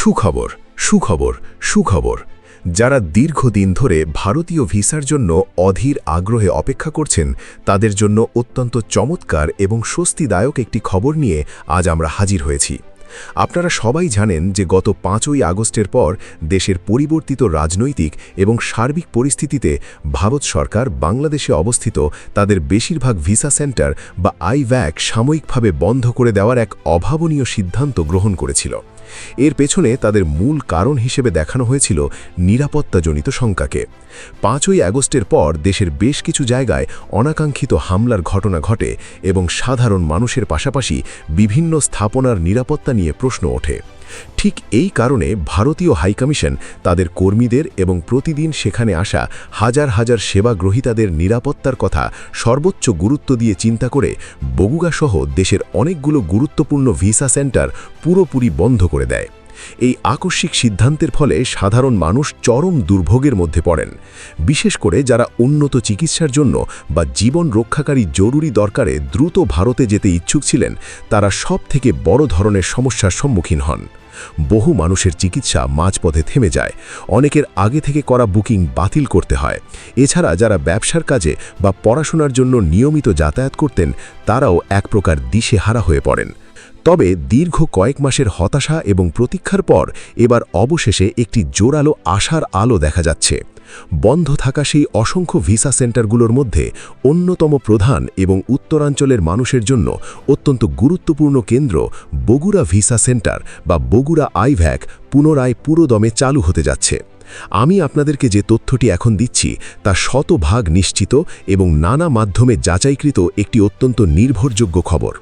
সুখবর সুখবর সুখবর। যারা দীর্ঘদিন ধরে ভারতীয় ভিসার জন্য অধীর আগ্রহে অপেক্ষা করছেন তাদের জন্য অত্যন্ত চমৎকার এবং স্বস্তিদায়ক একটি খবর নিয়ে আজ আমরা হাজির হয়েছি। আপনারা সবাই জানেন যে গত 5ই আগস্টের পর দেশের পরিবর্তিত রাজনৈতিক এবং সার্বিক পরিস্থিতিতে ভারত সরকার বাংলাদেশে অবস্থিত তাদের বেশিরভাগ ভিসা সেন্টার বা আইভ্যাক সাময়িকভাবে বন্ধ করে দেওয়ার এক অভাবনীয় সিদ্ধান্ত গ্রহণ করেছিল। এর পেছনে তাদের মূল কারণ হিসেবে দেখানো হয়েছিল নিরাপত্তাজনিত শঙ্কাকে। 5ই আগস্টের পর দেশের বেশ কিছু জায়গায় অনাকাঙ্ক্ষিত হামলার ঘটনা ঘটে এবং সাধারণ মানুষের পাশাপাশি বিভিন্ন স্থাপনার নিরাপত্তা নিয়ে প্রশ্ন ওঠে। ঠিক এই কারণে ভারতীয় হাইকমিশন তাদের কর্মীদের এবং প্রতিদিন সেখানে আসা হাজার হাজার সেবা গ্রহীতাদের নিরাপত্তার কথা সর্বোচ্চ গুরুত্ব দিয়ে চিন্তা করে বগুড়াসহ দেশের অনেকগুলো গুরুত্বপূর্ণ ভিসা সেন্টার পুরোপুরি বন্ধ করে দেয়। এই আকস্মিক সিদ্ধান্তের ফলে সাধারণ মানুষ চরম দুর্ভোগের মধ্যে পড়েন। বিশেষ করে যারা উন্নত চিকিৎসার জন্য বা জীবন রক্ষাকারী জরুরি দরকারে দ্রুত ভারতে যেতে ইচ্ছুক ছিলেন, তারা সবথেকে বড় ধরনের সমস্যার সম্মুখীন হন। বহু মানুষের চিকিৎসা মাঝপথে থেমে যায়, অনেকের আগে থেকে করা বুকিং বাতিল করতে হয়। এছাড়া যারা ব্যবসার কাজে বা পড়াশোনার জন্য নিয়মিত যাতায়াত করতেন তারাও এক প্রকার দিশেহারা হয়ে পড়েন। তবে দীর্ঘ কয়েক মাসের হতাশা এবং প্রতীক্ষার পর এবার অবশেষে একটি জোরালো আশার আলো দেখা যাচ্ছে। বন্ধ থাকা সেই অসংখ্য ভিসা সেন্টারগুলোর মধ্যে অন্যতম প্রধান এবং উত্তরাঞ্চলের মানুষের জন্য অত্যন্ত গুরুত্বপূর্ণ কেন্দ্র বগুড়া ভিসা সেন্টার বা বগুড়া আইভ্যাক পুনরায় পুরোদমে চালু হতে যাচ্ছে। আমি আপনাদেরকে যে তথ্যটি এখন দিচ্ছি তা শতভাগ নিশ্চিত এবং নানা মাধ্যমে যাচাইকৃত একটি অত্যন্ত নির্ভরযোগ্য খবর।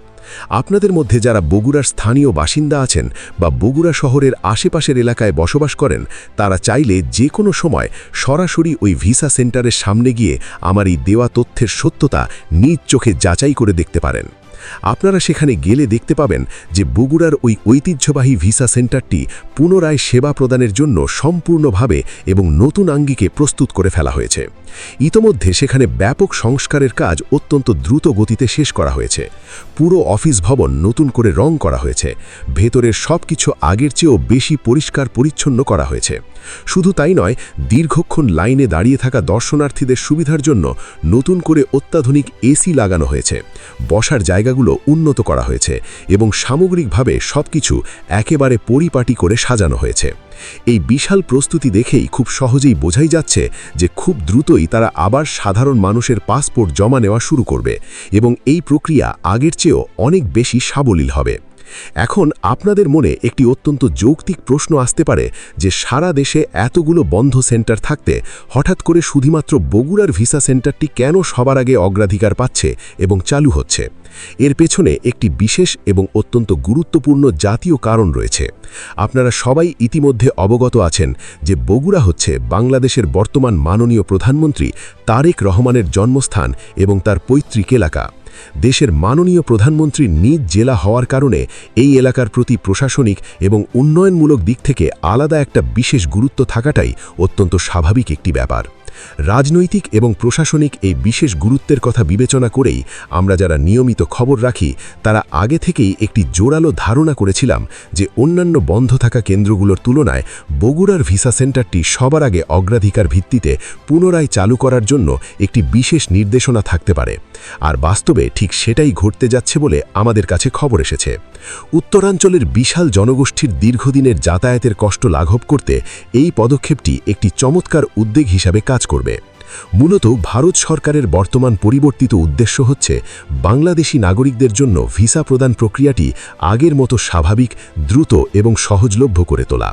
আপনাদের মধ্যে যারা বগুড়ার স্থানীয় বাসিন্দা আছেন বা বগুড়া শহরের আশেপাশের এলাকায় বসবাস করেন, তারা চাইলে যে কোনো সময় সরাসরি ওই ভিসা সেন্টারের সামনে গিয়ে আমার এই দেওয়া তথ্যের সত্যতা নিজ চোখে যাচাই করে দেখতে পারেন। আপনারা সেখানে গেলে দেখতে পাবেন যে বগুড়ার ওই ঐতিহ্যবাহী ভিসা সেন্টারটি পুনরায় সেবা প্রদানের জন্য সম্পূর্ণভাবে এবং নতুন আঙ্গিকে প্রস্তুত করে ফেলা হয়েছে। ইতোমধ্যে সেখানে ব্যাপক সংস্কারের কাজ অত্যন্ত দ্রুত গতিতে শেষ করা হয়েছে। পুরো অফিস ভবন নতুন করে রং করা হয়েছে, ভেতরের সবকিছু আগের চেয়েও বেশি পরিষ্কার পরিচ্ছন্ন করা হয়েছে। শুধু তাই নয়, দীর্ঘক্ষণ লাইনে দাঁড়িয়ে থাকা দর্শনার্থীদের সুবিধার জন্য নতুন করে অত্যাধুনিক এসি লাগানো হয়েছে, বসার জায়গাগুলো উন্নত করা হয়েছে এবং সামগ্রিকভাবে সবকিছু একেবারে পরিপাটি করে সাজানো হয়েছে। এই বিশাল প্রস্তুতি দেখেই খুব সহজেই বোঝাই যাচ্ছে যে খুব দ্রুতই তারা আবার সাধারণ মানুষের পাসপোর্ট জমা নেওয়া শুরু করবে এবং এই প্রক্রিয়া আগের চেয়েও অনেক বেশি সাবলীল হবে। এখন আপনাদের মনে একটি অত্যন্ত যৌক্তিক প্রশ্ন আসতে পারে যে সারা দেশে এতগুলো বন্ধ সেন্টার থাকতে হঠাৎ করে শুধুমাত্র বগুড়ার ভিসা সেন্টারটি কেন সবার আগে অগ্রাধিকার পাচ্ছে এবং চালু হচ্ছে? এর পেছনে একটি বিশেষ এবং অত্যন্ত গুরুত্বপূর্ণ জাতীয় কারণ রয়েছে। আপনারা সবাই ইতিমধ্যে অবগত আছেন যে বগুড়া হচ্ছে বাংলাদেশের বর্তমান মাননীয় প্রধানমন্ত্রী তারেক রহমানের জন্মস্থান এবং তার পৈতৃক এলাকা। দেশের মাননীয় প্রধানমন্ত্রীর নিজ জেলা হওয়ার কারণে এই এলাকার প্রতি প্রশাসনিক এবং উন্নয়নমূলক দিক থেকে আলাদা একটা বিশেষ গুরুত্ব থাকাটাই অত্যন্ত স্বাভাবিক একটি ব্যাপার। রাজনৈতিক এবং প্রশাসনিক এই বিশেষ গুরুত্বের কথা বিবেচনা করেই আমরা যারা নিয়মিত খবর রাখি তারা আগে থেকেই একটি জোরালো ধারণা করেছিলাম যে অন্যান্য বন্ধ থাকা কেন্দ্রগুলোর তুলনায় বগুড়ার ভিসা সেন্টারটি সবার আগে অগ্রাধিকার ভিত্তিতে পুনরায় চালু করার জন্য একটি বিশেষ নির্দেশনা থাকতে পারে। আর বাস্তবে ঠিক সেটাই ঘটতে যাচ্ছে বলে আমাদের কাছে খবর এসেছে। উত্তরাঞ্চলের বিশাল জনগোষ্ঠীর দীর্ঘদিনের যাতায়াতের কষ্ট লাঘব করতে এই পদক্ষেপটি একটি চমৎকার উদ্যোগ হিসাবে কাজ করবে। মূলত ভারত সরকারের বর্তমান পরিবর্তিত উদ্দেশ্য হচ্ছে বাংলাদেশি নাগরিকদের জন্য ভিসা প্রদান প্রক্রিয়াটি আগের মতো স্বাভাবিক, দ্রুত এবং সহজলভ্য করে তোলা।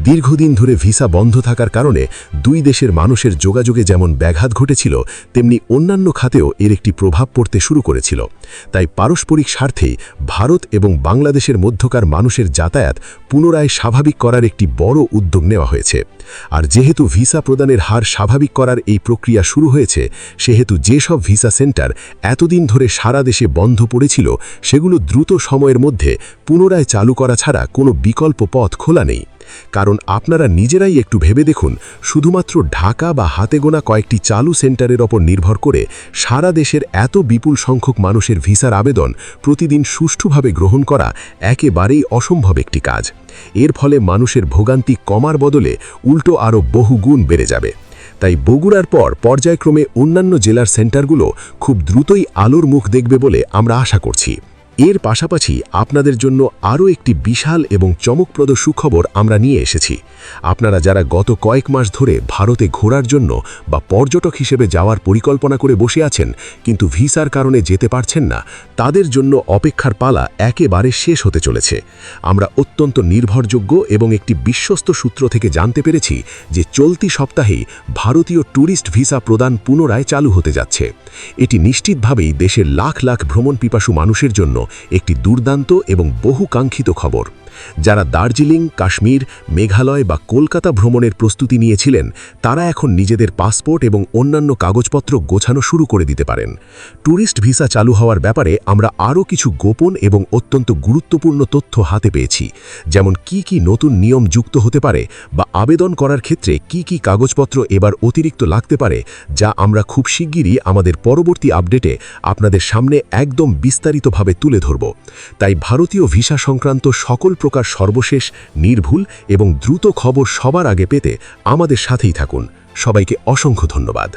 দীর্ঘদিন ধরে ভিসা বন্ধ থাকার কারণে দুই দেশের মানুষের যোগাযোগে যেমন ব্যাঘাত ঘটেছিল, তেমনি অন্যান্য খাতেও এর একটি প্রভাব পড়তে শুরু করেছিল। তাই পারস্পরিক স্বার্থেই ভারত এবং বাংলাদেশের মধ্যকার মানুষের যাতায়াত পুনরায় স্বাভাবিক করার একটি বড় উদ্যোগ নেওয়া হয়েছে। আর যেহেতু ভিসা প্রদানের হার স্বাভাবিক করার এই প্রক্রিয়া শুরু হয়েছে, সেহেতু যেসব ভিসা সেন্টার এতদিন ধরে সারা দেশে বন্ধ পড়েছিল সেগুলো দ্রুত সময়ের মধ্যে পুনরায় চালু করা ছাড়া কোনো বিকল্প পথ খোলা নেই। কারণ আপনারা নিজেরাই একটু ভেবে দেখুন, শুধুমাত্র ঢাকা বা হাতে গোনা কয়েকটি চালু সেন্টারের ওপর নির্ভর করে সারা দেশের এত বিপুল সংখ্যক মানুষের ভিসার আবেদন প্রতিদিন সুষ্ঠুভাবে গ্রহণ করা একেবারেই অসম্ভব একটি কাজ। এর ফলে মানুষের ভোগান্তি কমার বদলে উল্টো আরও বহুগুণ বেড়ে যাবে। তাই বগুড়ার পর পর্যায়ক্রমে অন্যান্য জেলার সেন্টারগুলো খুব দ্রুতই আলোর মুখ দেখবে বলে আমরা আশা করছি। এর পাশাপাশি আপনাদের জন্য আরও একটি বিশাল এবং চমকপ্রদ সুখবর আমরা নিয়ে এসেছি। আপনারা যারা গত কয়েক মাস ধরে ভারতে ঘোরার জন্য বা পর্যটক হিসেবে যাওয়ার পরিকল্পনা করে বসে আছেন কিন্তু ভিসার কারণে যেতে পারছেন না, তাদের জন্য অপেক্ষার পালা একেবারে শেষ হতে চলেছে। আমরা অত্যন্ত নির্ভরযোগ্য এবং একটি বিশ্বস্ত সূত্র থেকে জানতে পেরেছি যে চলতি সপ্তাহেই ভারতীয় ট্যুরিস্ট ভিসা প্রদান পুনরায় চালু হতে যাচ্ছে। এটি নিশ্চিতভাবেই দেশের লাখ লাখ ভ্রমণ পিপাসু মানুষের জন্য একটি দুর্দান্ত এবং বহুকাঙ্ক্ষিত খবর। যারা দার্জিলিং, কাশ্মীর, মেঘালয় বা কলকাতা ভ্রমণের প্রস্তুতি নিয়েছিলেন, তারা এখন নিজেদের পাসপোর্ট এবং অন্যান্য কাগজপত্র গোছানো শুরু করে দিতে পারেন। ট্যুরিস্ট ভিসা চালু হওয়ার ব্যাপারে আমরা আরও কিছু গোপন এবং অত্যন্ত গুরুত্বপূর্ণ তথ্য হাতে পেয়েছি, যেমন কি কি নতুন নিয়ম যুক্ত হতে পারে বা আবেদন করার ক্ষেত্রে কি কি কাগজপত্র এবার অতিরিক্ত লাগতে পারে, যা আমরা খুব শিগগিরই আমাদের পরবর্তী আপডেটে আপনাদের সামনে একদম বিস্তারিতভাবে তুলে ধরব। তাই ভারতীয় ভিসা সংক্রান্ত সকল প্রকার সর্বশেষ, নির্ভুল এবং দ্রুত খবর সবার আগে পেতে আমাদের সাথেই থাকুন। সবাইকে অসংখ্য ধন্যবাদ।